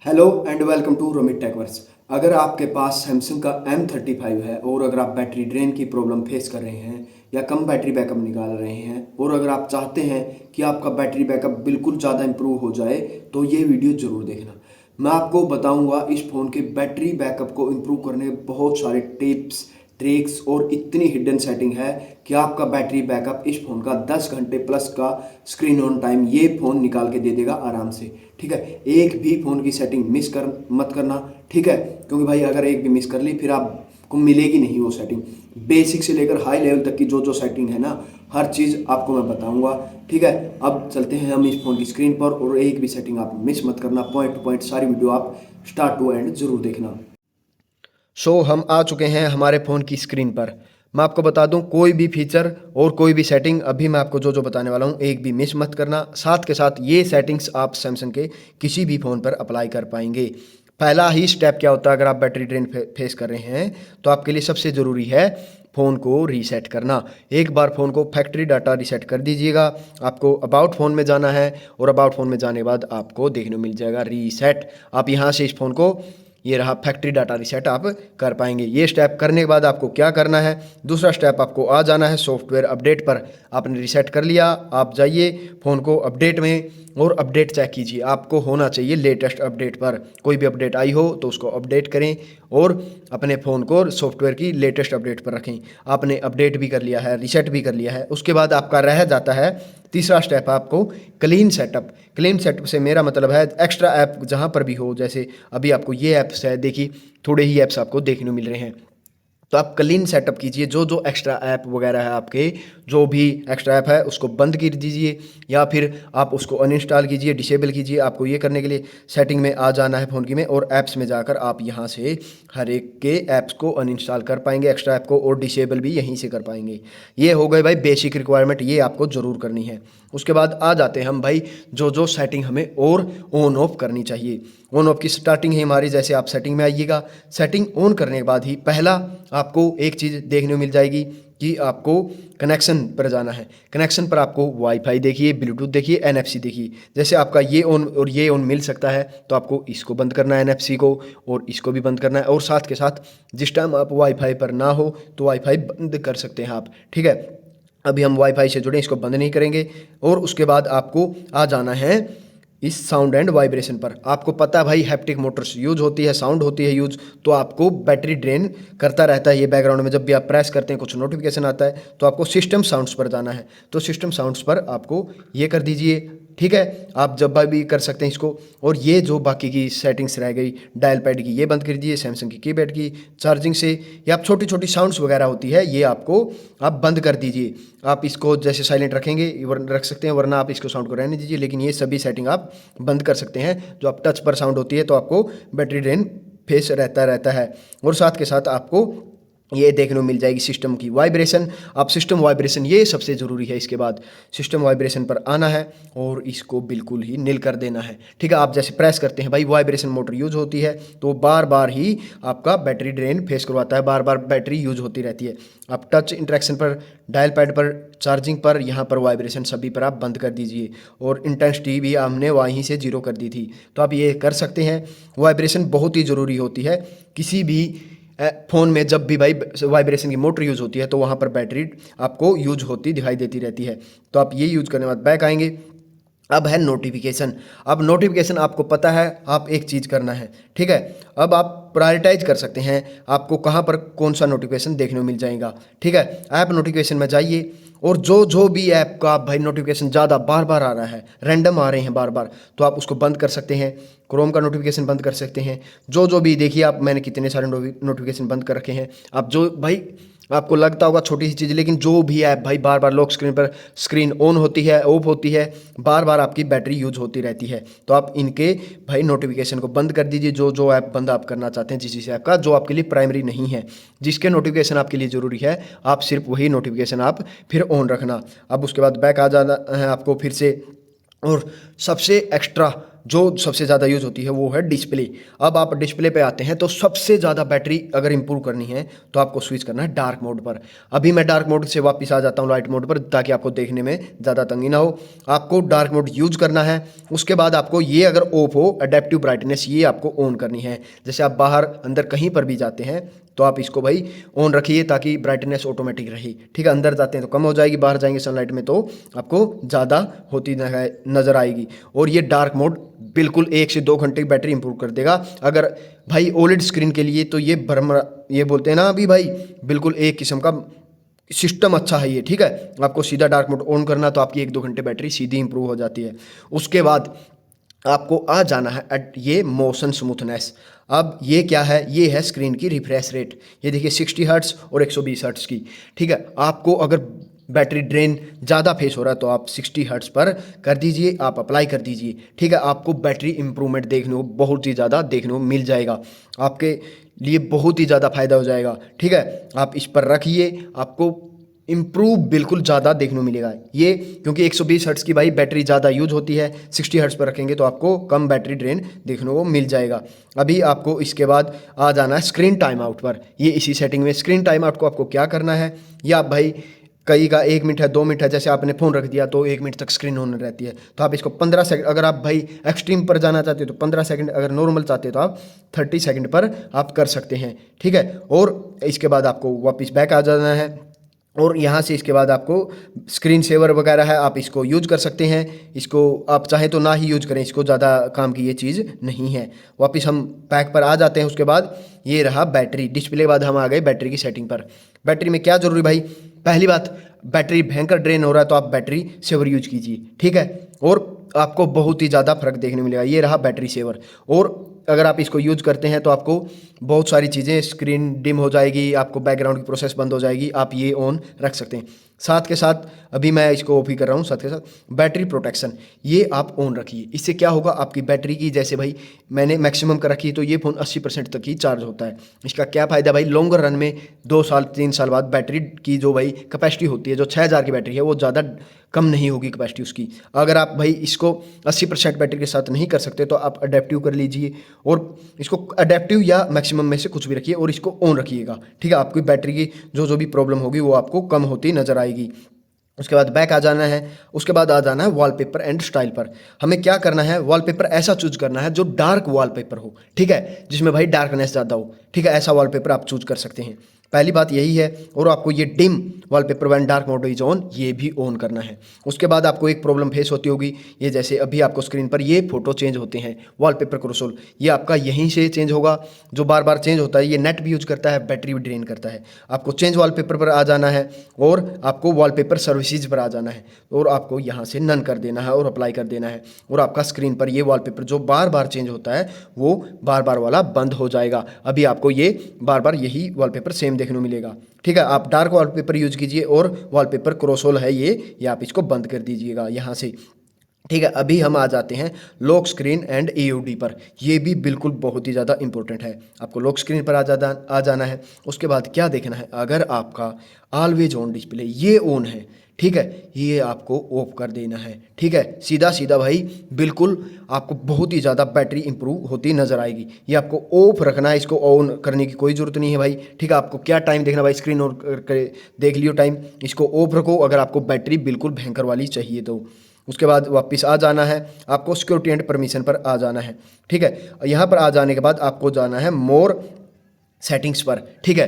Hello and welcome to Romit Techverse. अगर आपके पास Samsung का M35 है और अगर आप बैटरी ड्रेन की प्रॉब्लम फेस कर रहे हैं या कम बैटरी बैकअप निकाल रहे हैं और अगर आप चाहते हैं कि आपका बैटरी बैकअप बिल्कुल ज़्यादा इंप्रूव हो जाए तो ये वीडियो ज़रूर देखना। मैं आपको बताऊंगा इस फ़ोन के बैटरी बैकअप को इम्प्रूव करने के बहुत सारे टिप्स ट्रिक्स और इतनी हिडन सेटिंग है कि आपका बैटरी बैकअप इस फ़ोन का 10 घंटे प्लस का स्क्रीन ऑन टाइम ये फ़ोन निकाल के दे देगा आराम से। ठीक है, एक भी फ़ोन की सेटिंग मिस कर मत करना। ठीक है, क्योंकि भाई अगर एक भी मिस कर ली फिर आपको मिलेगी नहीं वो सेटिंग। बेसिक से लेकर हाई लेवल तक की जो जो सेटिंग है ना, हर चीज़ आपको मैं बताऊंगा। ठीक है, अब चलते हैं हम इस फ़ोन की स्क्रीन पर और एक भी सेटिंग आप मिस मत करना। पॉइंट टू पॉइंट सारी वीडियो आप स्टार्ट टू एंड जरूर देखना। हम आ चुके हैं हमारे फ़ोन की स्क्रीन पर। मैं आपको बता दूं, कोई भी फीचर और कोई भी सेटिंग अभी मैं आपको जो जो बताने वाला हूं एक भी मिस मत करना। साथ के साथ ये सेटिंग्स आप सैमसंग के किसी भी फ़ोन पर अप्लाई कर पाएंगे। पहला ही स्टेप क्या होता है अगर आप बैटरी ड्रेन फेस कर रहे हैं तो आपके लिए सबसे ज़रूरी है फ़ोन को रीसेट करना। एक बार फ़ोन को फैक्ट्री डाटा रीसेट कर दीजिएगा। आपको अबाउट फ़ोन में जाना है और अबाउट फ़ोन में जाने के बाद आपको देखने को मिल जाएगा रीसेट। आप यहाँ से इस फ़ोन को, ये रहा फैक्ट्री डाटा रीसेट, आप कर पाएंगे। ये स्टेप करने के बाद आपको क्या करना है, दूसरा स्टेप आपको आ जाना है सॉफ्टवेयर अपडेट पर। आपने रीसेट कर लिया, आप जाइए फ़ोन को अपडेट में और अपडेट चेक कीजिए। आपको होना चाहिए लेटेस्ट अपडेट पर। कोई भी अपडेट आई हो तो उसको अपडेट करें और अपने फ़ोन को सॉफ्टवेयर की लेटेस्ट अपडेट पर रखें। आपने अपडेट भी कर लिया है, रीसेट भी कर लिया है, उसके बाद आपका रह जाता है तीसरा स्टेप आपको क्लीन सेटअप। क्लीन सेटअप से मेरा मतलब है एक्स्ट्रा ऐप जहाँ पर भी हो, जैसे अभी आपको ये ऐप्स है, देखिए थोड़े ही ऐप्स आपको देखने को मिल रहे हैं, तो आप क्लीन सेटअप कीजिए। जो जो एक्स्ट्रा ऐप वगैरह है आपके, जो भी एक्स्ट्रा ऐप है उसको बंद कर दीजिए या फिर आप उसको अनइंस्टॉल कीजिए, डिसेबल कीजिए। आपको ये करने के लिए सेटिंग में आ जाना है फ़ोन की में और ऐप्स में जाकर आप यहाँ से हर एक के ऐप्स को अनइंस्टॉल कर पाएंगे, एक्स्ट्रा ऐप को, और डिसेबल भी यहीं से कर पाएंगे। ये हो गए भाई बेसिक रिक्वायरमेंट, ये आपको ज़रूर करनी है। उसके बाद आ जाते हैं हम भाई जो जो सेटिंग हमें और ऑन ऑफ करनी चाहिए। ऑन ऑफ की स्टार्टिंग है हमारी, जैसे आप सेटिंग में आइएगा, सेटिंग ऑन करने के बाद ही पहला आपको एक चीज़ देखने को मिल जाएगी कि आपको कनेक्शन पर जाना है। कनेक्शन पर आपको वाईफाई देखिए, ब्लूटूथ देखिए, एनएफसी देखिए। जैसे आपका ये ऑन और ये ऑन मिल सकता है तो आपको इसको बंद करना है, एनएफसी को, और इसको भी बंद करना है। और साथ के साथ जिस टाइम आप वाईफाई पर ना हो तो वाईफाई बंद कर सकते हैं आप। ठीक है, अभी हम वाईफाई से जुड़े, इसको बंद नहीं करेंगे। और उसके बाद आपको आ जाना है इस साउंड एंड वाइब्रेशन पर। आपको पता है भाई हैप्टिक मोटर्स यूज होती है, साउंड होती है यूज, तो आपको बैटरी ड्रेन करता रहता है ये बैकग्राउंड में। जब भी आप प्रेस करते हैं कुछ नोटिफिकेशन आता है तो आपको सिस्टम साउंड्स पर जाना है। तो सिस्टम साउंड्स पर आपको ये कर दीजिए। ठीक है, आप जब भी कर सकते हैं इसको। और ये जो बाकी की सेटिंग्स रह गई, डायल पैड की ये बंद कर दीजिए, सैमसंग की कीपैड की, चार्जिंग से, या आप छोटी छोटी साउंड्स वगैरह होती है ये आपको आप बंद कर दीजिए। आप इसको जैसे साइलेंट रखेंगे रख सकते हैं, वरना आप इसको साउंड को रहने दीजिए, लेकिन ये सभी सेटिंग आप बंद कर सकते हैं। जो आप टच पर साउंड होती है तो आपको बैटरी ड्रेन फेस रहता है। और साथ के साथ आपको ये देखने को मिल जाएगी सिस्टम की वाइब्रेशन। आप सिस्टम वाइब्रेशन, ये सबसे ज़रूरी है। इसके बाद सिस्टम वाइब्रेशन पर आना है और इसको बिल्कुल ही नील कर देना है। ठीक है, आप जैसे प्रेस करते हैं भाई, वाइब्रेशन मोटर यूज होती है तो बार बार ही आपका बैटरी ड्रेन फेस करवाता है, बार बार बैटरी यूज होती रहती है। आप टच इंटरेक्शन पर, डायल पैड पर, चार्जिंग पर, यहाँ पर वाइब्रेशन सभी पर आप बंद कर दीजिए। और इंटेंसिटी भी हमने वहीं से जीरो कर दी थी, तो आप ये कर सकते हैं। वाइब्रेशन बहुत ही ज़रूरी होती है किसी भी फ़ोन में। जब भी भाई वाइब्रेशन की मोटर यूज़ होती है तो वहाँ पर बैटरी आपको यूज होती दिखाई देती रहती है। तो आप ये यूज़ करने के बाद बैक आएंगे। अब है नोटिफिकेशन। अब नोटिफिकेशन आपको पता है, आप एक चीज़ करना है। ठीक है, अब आप प्रायोरिटाइज कर सकते हैं आपको कहाँ पर कौन सा नोटिफिकेशन देखने को मिल जाएगा। ठीक है, ऐप नोटिफिकेशन में जाइए और जो जो भी ऐप का भाई नोटिफिकेशन ज़्यादा बार बार आ रहा है, रैंडम आ रहे हैं बार बार, तो आप उसको बंद कर सकते हैं। क्रोम का नोटिफिकेशन बंद कर सकते हैं। जो जो भी देखिए आप, मैंने कितने सारे नोटिफिकेशन बंद कर रखे हैं। आप जो भाई आपको लगता होगा छोटी सी चीज़, लेकिन जो भी ऐप भाई बार बार लॉक स्क्रीन पर स्क्रीन ऑन होती है, ऑफ होती है, बार बार आपकी बैटरी यूज होती रहती है, तो आप इनके भाई नोटिफिकेशन को बंद कर दीजिए। जो जो ऐप बंद आप करना चाहते हैं, जिस जिस ऐप का जो आपके लिए प्राइमरी नहीं है, जिसके नोटिफिकेशन आपके लिए ज़रूरी है, आप सिर्फ वही नोटिफिकेशन आप फिर ऑन रखना। अब उसके बाद बैक आ जाना है आपको फिर से। और सबसे एक्स्ट्रा जो सबसे ज़्यादा यूज़ होती है वो है डिस्प्ले। अब आप डिस्प्ले पे आते हैं तो सबसे ज़्यादा बैटरी अगर इंप्रूव करनी है तो आपको स्विच करना है डार्क मोड पर। अभी मैं डार्क मोड से वापस आ जाता हूँ लाइट मोड पर, ताकि आपको देखने में ज़्यादा तंगी ना हो। आपको डार्क मोड यूज़ करना है। उसके बाद आपको ये अगर ऑफ हो एडेप्टिव ब्राइटनेस, ये आपको ऑन करनी है। जैसे आप बाहर अंदर कहीं पर भी जाते हैं तो आप इसको भाई ऑन रखिए, ताकि ब्राइटनेस ऑटोमेटिक रहे। ठीक है, अंदर जाते हैं तो कम हो जाएगी, बाहर जाएंगे सनलाइट में तो आपको ज़्यादा होती नज़र आएगी। और ये डार्क मोड बिल्कुल 1 से 2 घंटे की बैटरी इंप्रूव कर देगा। अगर भाई ओलेड स्क्रीन के लिए तो ये बोलते हैं ना अभी भाई, बिल्कुल एक किस्म का सिस्टम अच्छा है ये। ठीक है, आपको सीधा डार्क मोड ऑन करना तो आपकी 1-2 घंटे बैटरी सीधी इंप्रूव हो जाती है। उसके बाद आपको आ जाना है एट ये मोशन स्मूथनेस। अब ये क्या है, ये है स्क्रीन की रिफ्रेश रेट। ये देखिए 60 हर्ट्स और 120 हर्ट्स की। ठीक है, आपको अगर बैटरी ड्रेन ज़्यादा फेस हो रहा है तो आप 60 हर्ट्स पर कर दीजिए, आप अप्लाई कर दीजिए। ठीक है, आपको बैटरी इंप्रूवमेंट देखने को बहुत ही ज़्यादा देखने को मिल जाएगा, आपके लिए बहुत ही ज़्यादा फायदा हो जाएगा। ठीक है, आप इस पर रखिए, आपको इम्प्रूव बिल्कुल ज़्यादा देखने को मिलेगा ये, क्योंकि 120 हर्ट्स की भाई बैटरी ज़्यादा यूज होती है। 60 हर्ट्स पर रखेंगे तो आपको कम बैटरी ड्रेन देखने को मिल जाएगा। अभी आपको इसके बाद आ जाना है स्क्रीन टाइम आउट पर। ये इसी सेटिंग में स्क्रीन टाइम आउट को आपको क्या करना है, या आप भाई कई का 1 मिनट है 2 मिनट है, जैसे आपने फ़ोन रख दिया तो 1 मिनट तक स्क्रीन ऑन रहती है, तो आप इसको 15 सेकंड, अगर आप भाई एक्सट्रीम पर जाना चाहते हो तो 15 सेकंड, अगर नॉर्मल चाहते हो तो आप 30 सेकंड पर आप कर सकते हैं। ठीक है, और इसके बाद आपको वापस बैक आ जाना है, और यहाँ से इसके बाद आपको स्क्रीन सेवर वगैरह है, आप इसको यूज कर सकते हैं। इसको आप चाहें तो ना ही यूज करें, इसको ज़्यादा काम की ये चीज़ नहीं है। वापस हम पैक पर आ जाते हैं। उसके बाद ये रहा बैटरी डिस्प्ले के बाद हम आ गए बैटरी की सेटिंग पर। बैटरी में क्या ज़रूरी भाई, पहली बात, बैटरी भयंकर ड्रेन हो रहा है तो आप बैटरी सेवर यूज कीजिए। ठीक है, और आपको बहुत ही ज़्यादा फर्क देखने मिलेगा। ये रहा बैटरी सेवर, और अगर आप इसको यूज करते हैं तो आपको बहुत सारी चीज़ें, स्क्रीन डिम हो जाएगी, आपको बैकग्राउंड की प्रोसेस बंद हो जाएगी, आप ये ऑन रख सकते हैं। साथ के साथ अभी मैं इसको ऑफ ही कर रहा हूँ, साथ के साथ बैटरी प्रोटेक्शन ये आप ऑन रखिए। इससे क्या होगा, आपकी बैटरी की, जैसे भाई मैंने मैक्सिमम कर रखी है तो ये फ़ोन 80% तक ही चार्ज होता है। इसका क्या फ़ायदा भाई, लॉन्गर रन में 2 साल 3 साल बाद बैटरी की जो भाई कैपेसिटी होती है, जो 6000 की बैटरी है, वो ज़्यादा कम नहीं होगी कैपेसिटी उसकी। अगर आप भाई इसको 80% बैटरी के साथ नहीं कर सकते तो आप अडेप्टिव कर लीजिए, और इसको अडेप्टिव या मैक्सिमम में से कुछ भी रखिए और इसको ऑन रखिएगा। ठीक है, आपकी बैटरी की जो भी प्रॉब्लम होगी वो आपको कम होती नजर आएगी। उसके बाद बैक आ जाना है। उसके बाद आ जाना है वॉलपेपर एंड स्टाइल पर। हमें क्या करना है, वॉलपेपर ऐसा चूज करना है जो डार्क वॉलपेपर हो। ठीक है, जिसमें भाई डार्कनेस ज़्यादा हो। ठीक है, ऐसा वॉलपेपर आप चूज कर सकते हैं, पहली बात यही है। और आपको ये dim wallpaper when dark mode is on, ये भी ऑन करना है। उसके बाद आपको एक प्रॉब्लम फेस होती होगी, ये जैसे अभी आपको स्क्रीन पर ये फोटो चेंज होते हैं, वॉलपेपर क्रोसोल, ये आपका यहीं से चेंज होगा। जो बार बार चेंज होता है, ये नेट भी यूज करता है, बैटरी भी ड्रेन करता है। आपको चेंज वॉलपेपर पर आ जाना है, और आपको वॉलपेपर सर्विसेज पर आ जाना है, और आपको यहाँ से नन कर देना है और अप्लाई कर देना है। और आपका स्क्रीन पर ये वॉलपेपर जो बार बार चेंज होता है वो बार बार वाला बंद हो जाएगा। अभी आपको ये बार बार यही वॉलपेपर सेम देखने को मिलेगा। ठीक है, आप डार्क वॉलपेपर यूज कीजिए, और वॉलपेपर क्रोसोल है ये आप इसको बंद कर दीजिएगा यहाँ से। ठीक है, अभी हम आ जाते हैं लॉक स्क्रीन एंड AUD पर। ये भी बिल्कुल बहुत ही ज़्यादा इंपॉर्टेंट है। आपको लॉक स्क्रीन पर आ जाना है। उसके बाद क्या देखना है, अगर आपका ऑलवेज ऑन डिस्प्ले ये ऑन है, ठीक है, ये आपको ऑफ कर देना है। ठीक है, सीधा सीधा भाई, बिल्कुल आपको बहुत ही ज़्यादा बैटरी इंप्रूव होती नज़र आएगी। ये आपको ऑफ रखना है, इसको ऑन करने की कोई ज़रूरत नहीं है भाई। ठीक है, आपको क्या टाइम देखना भाई, स्क्रीन ऑन करके देख लियो टाइम, इसको ऑफ रखो अगर आपको बैटरी बिल्कुल भयंकर वाली चाहिए तो। उसके बाद वापस आ जाना है, आपको सिक्योरिटी एंड परमिशन पर आ जाना है। ठीक है, यहाँ पर आ जाने के बाद आपको जाना है मोर सेटिंग्स पर। ठीक है,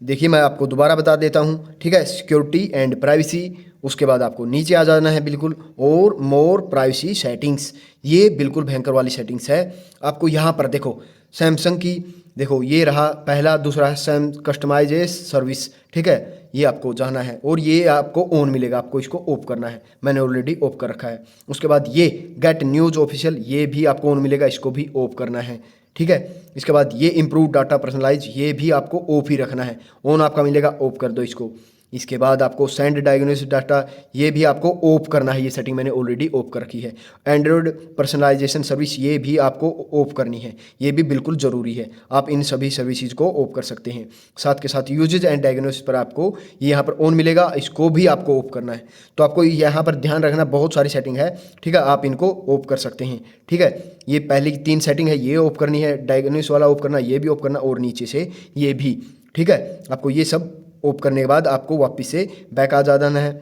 देखिए मैं आपको दोबारा बता देता हूँ। ठीक है, सिक्योरिटी एंड प्राइवेसी, उसके बाद आपको नीचे आ जाना है बिल्कुल, और मोर प्राइवेसी सेटिंग्स, ये बिल्कुल भयंकर वाली सेटिंग्स है। आपको यहाँ पर देखो सैमसंग की, देखो ये रहा पहला, दूसरा है सैम कस्टमाइज सर्विस। ठीक है, ये आपको जाना है, और ये आपको ऑन मिलेगा, आपको इसको ऑफ करना है, मैंने ऑलरेडी ऑफ कर रखा है। उसके बाद ये गेट न्यूज़ ऑफिशियल, ये भी आपको ऑन मिलेगा, इसको भी ऑफ करना है। ठीक है, इसके बाद ये इम्प्रूव डाटा पर्सनलाइज, ये भी आपको ऑफ ही रखना है, ऑन आपका मिलेगा, ऑफ कर दो इसको। इसके बाद आपको सेंड डायग्नोसिस डाटा, ये भी आपको ऑफ करना है। ये सेटिंग मैंने ऑलरेडी ऑफ कर रखी है। एंड्रॉयड पर्सनलाइजेशन सर्विस, ये भी आपको ऑफ करनी है, ये भी बिल्कुल ज़रूरी है। आप इन सभी सर्विसेज को ऑफ कर सकते हैं। साथ के साथ यूजेज एंड डायग्नोसिस पर आपको ये यहाँ पर ऑन मिलेगा, इसको भी आपको ऑफ करना है। तो आपको यहाँ पर ध्यान रखना, बहुत सारी सेटिंग है, ठीक है, आप इनको ऑफ कर सकते हैं। ठीक है, ये पहले की 3 सेटिंग है, ये ऑफ करनी है, डायग्नोसिस वाला ऑफ करना, ये भी ऑफ करना, और नीचे से ये भी। ठीक है, आपको ये सब ऑफ करने के बाद आपको वापस से बैक आ जाना है।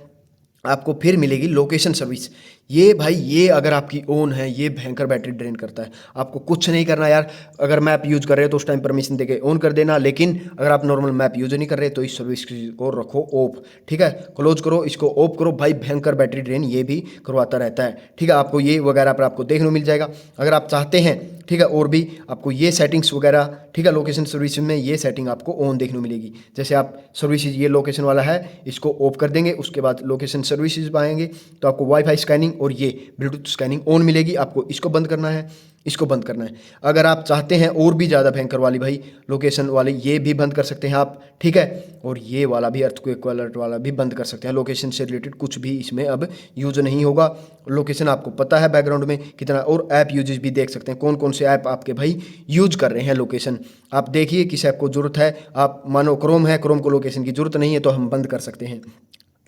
आपको फिर मिलेगी लोकेशन सर्विस। ये भाई, ये अगर आपकी ऑन है, ये भयंकर बैटरी ड्रेन करता है। आपको कुछ नहीं करना यार, अगर मैप यूज कर रहे हो तो उस टाइम परमिशन देके ऑन कर देना, लेकिन अगर आप नॉर्मल मैप यूज नहीं कर रहे तो इस सर्विस को रखो ऑफ। ठीक है, क्लोज करो, इसको ऑफ करो। भाई भयंकर बैटरी ड्रेन ये भी करवाता रहता है। ठीक है, आपको ये वगैरह पर आपको देखने को मिल जाएगा। अगर आप चाहते हैं, ठीक है, और भी आपको ये सेटिंग्स वगैरह, ठीक है, लोकेशन सर्विस में ये सेटिंग आपको ऑन देखने को मिलेगी। जैसे आप सर्विसेज, ये लोकेशन वाला है, इसको ऑफ कर देंगे, उसके बाद लोकेशन सर्विसेज पाएंगे तो आपको वाईफाई स्कैनिंग और ये ब्लूटूथ स्कैनिंग ऑन मिलेगी। आपको इसको बंद करना है, इसको बंद करना है। अगर आप चाहते हैं और भी ज़्यादा भयंकर वाली भाई लोकेशन वाली, ये भी बंद कर सकते हैं आप। ठीक है, और ये वाला भी अर्थक्वेक अलर्ट वाला भी बंद कर सकते हैं। लोकेशन से रिलेटेड कुछ भी इसमें अब यूज नहीं होगा। लोकेशन आपको पता है बैकग्राउंड में कितना, और ऐप यूजेज भी देख सकते हैं, कौन कौन से ऐप आपके भाई यूज कर रहे हैं लोकेशन। आप देखिए किस ऐप को ज़रूरत है। आप मानो क्रोम है, क्रोम को लोकेशन की ज़रूरत नहीं है तो हम बंद कर सकते हैं।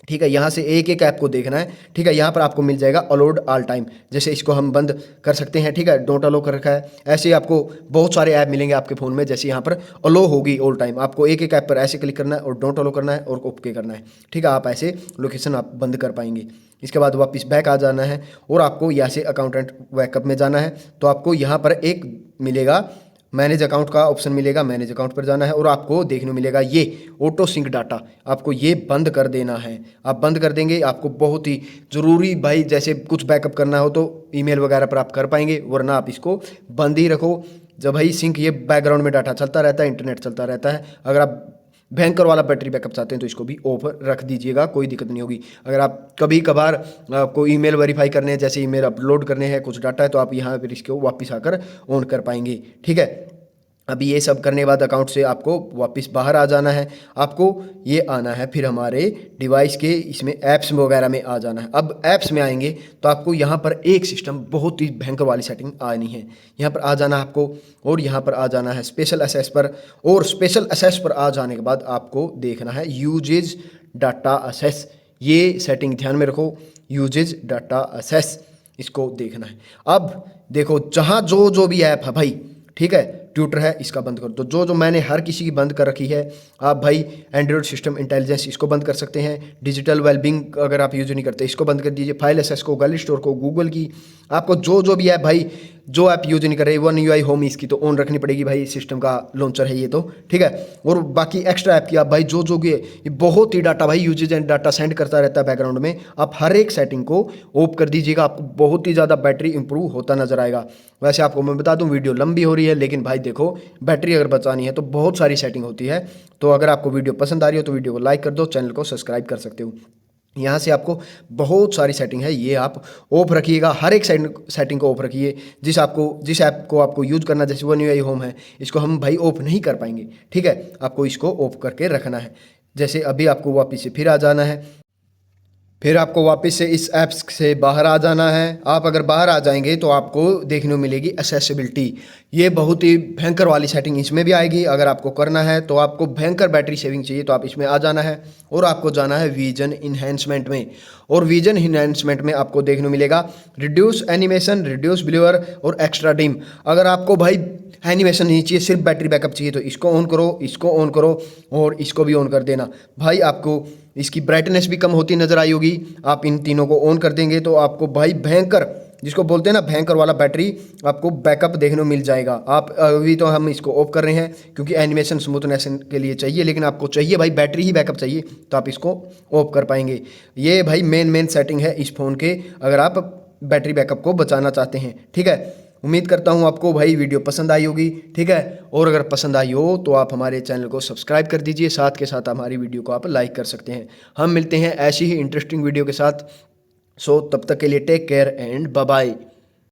ठीक है, यहाँ से एक एक ऐप को देखना है। ठीक है, यहाँ पर आपको मिल जाएगा अलाउड ऑल टाइम, जैसे इसको हम बंद कर सकते हैं। ठीक है, डोंट अलो कर रखा है। ऐसे ही आपको बहुत सारे ऐप मिलेंगे आपके फ़ोन में, जैसे यहाँ पर अलो होगी ऑल टाइम, आपको एक एक ऐप पर ऐसे क्लिक करना है और डोंट अलो करना है और ओके करना है। ठीक है, आप ऐसे लोकेशन आप बंद कर पाएंगे। इसके बाद वापस बैक आ जाना है और आपको यहाँ से अकाउंटेंट बैकअप में जाना है। तो आपको यहाँ पर एक मिलेगा मैनेज अकाउंट का ऑप्शन मिलेगा, मैनेज अकाउंट पर जाना है और आपको देखने को मिलेगा ये ऑटो सिंक डाटा, आपको ये बंद कर देना है। आप बंद कर देंगे, आपको बहुत ही ज़रूरी भाई, जैसे कुछ बैकअप करना हो तो ईमेल वगैरह पर आप कर पाएंगे, वरना आप इसको बंद ही रखो। जब भाई सिंक, ये बैकग्राउंड में डाटा चलता रहता है, इंटरनेट चलता रहता है। अगर आप भयंकर वाला बैटरी बैकअप चाहते हैं तो इसको भी ऑफ रख दीजिएगा, कोई दिक्कत नहीं होगी। अगर आप कभी कभार आपको ईमेल वेरीफाई करने हैं, जैसे ईमेल अपलोड करने हैं कुछ डाटा है, तो आप यहाँ पर इसको वापस आकर ऑन कर पाएंगे। ठीक है, अभी ये सब करने के बाद अकाउंट से आपको वापस बाहर आ जाना है। आपको ये आना है फिर हमारे डिवाइस के इसमें ऐप्स वगैरह में आ जाना है। अब ऐप्स में आएंगे तो आपको यहाँ पर एक सिस्टम बहुत ही भयंकर वाली सेटिंग आनी है। यहाँ पर आ जाना है आपको और यहाँ पर आ जाना है स्पेशल असेस पर, और स्पेशल असेस पर आ जाने के बाद आपको देखना है यूजेज डाटा असेस। ये सेटिंग ध्यान में रखो, यूजेज डाटा असेस, इसको देखना है। अब देखो, जहाँ जो भी ऐप है भाई, ठीक है, ट्विटर है, इसका बंद कर दो। जो मैंने हर किसी की बंद कर रखी है। आप भाई एंड्रॉयड सिस्टम इंटेलिजेंस, इसको बंद कर सकते हैं। डिजिटल वेलबिंग अगर आप यूज नहीं करते, इसको बंद कर दीजिए। फाइल एसेस को, गैलरी स्टोर को, गूगल की, आपको जो भी है भाई, जो ऐप यूज नहीं कर रहे, वन UI होम इसकी तो ऑन रखनी पड़ेगी भाई, सिस्टम का लॉन्चर है ये तो। ठीक है, और बाकी एक्स्ट्रा ऐप की आप भाई जो भी है, ये बहुत ही डाटा भाई यूजेज एंड डाटा सेंड करता रहता है बैकग्राउंड में, आप हर एक सेटिंग को ऑफ कर दीजिएगा। आपको बहुत ही ज़्यादा बैटरी इंप्रूव होता नजर आएगा। वैसे आपको मैं बता दूं, वीडियो लंबी हो रही है, लेकिन भाई देखो, बैटरी अगर बचानी है तो बहुत सारी सेटिंग होती है। तो अगर आपको वीडियो पसंद आ रही हो तो वीडियो को लाइक कर दो, चैनल को सब्सक्राइब कर सकते हो। यहाँ से आपको बहुत सारी सेटिंग है, ये आप ऑफ रखिएगा, हर एक सेटिंग को ऑफ रखिए। जिस ऐप को आपको यूज करना, जैसे वन UI होम है, इसको हम भाई ऑफ नहीं कर पाएंगे। ठीक है, आपको इसको ऑफ करके रखना है। जैसे अभी आपको वापस से फिर आ जाना है, फिर आपको वापस से इस ऐप्स से बाहर आ जाना है। आप अगर बाहर आ जाएंगे तो आपको देखने को मिलेगी एक्सेसिबिलिटी। ये बहुत ही भयंकर वाली सेटिंग इसमें भी आएगी। अगर आपको करना है तो आपको भयंकर बैटरी सेविंग चाहिए तो आप इसमें आ जाना है और आपको जाना है विजन इन्हेंसमेंट में। और विजन इन्हेंसमेंट में आपको देखने को मिलेगा रिड्यूस एनिमेशन, रिड्यूस ब्लर और एक्स्ट्रा डिम। अगर आपको भाई एनिमेशन नहीं चाहिए, सिर्फ बैटरी बैकअप चाहिए तो इसको ऑन करो, इसको ऑन करो और इसको भी ऑन कर देना। भाई आपको इसकी ब्राइटनेस भी कम होती नजर आई होगी। आप इन तीनों को ऑन कर देंगे तो आपको भाई भयंकर, जिसको बोलते हैं ना भयंकर वाला बैटरी, आपको बैकअप देखने को मिल जाएगा। आप अभी तो हम इसको ऑफ कर रहे हैं क्योंकि एनिमेशन स्मूथनेस के लिए चाहिए, लेकिन आपको चाहिए भाई बैटरी ही बैकअप चाहिए तो आप इसको ऑफ कर पाएंगे। ये भाई मेन सेटिंग है इस फ़ोन के, अगर आप बैटरी बैकअप को बचाना चाहते हैं। ठीक है, उम्मीद करता हूँ आपको भाई वीडियो पसंद आई होगी। ठीक है, और अगर पसंद आई हो तो आप हमारे चैनल को सब्सक्राइब कर दीजिए, साथ के साथ हमारी वीडियो को आप लाइक कर सकते हैं। हम मिलते हैं ऐसी ही इंटरेस्टिंग वीडियो के साथ। सो तब तक के लिए take care and bye bye.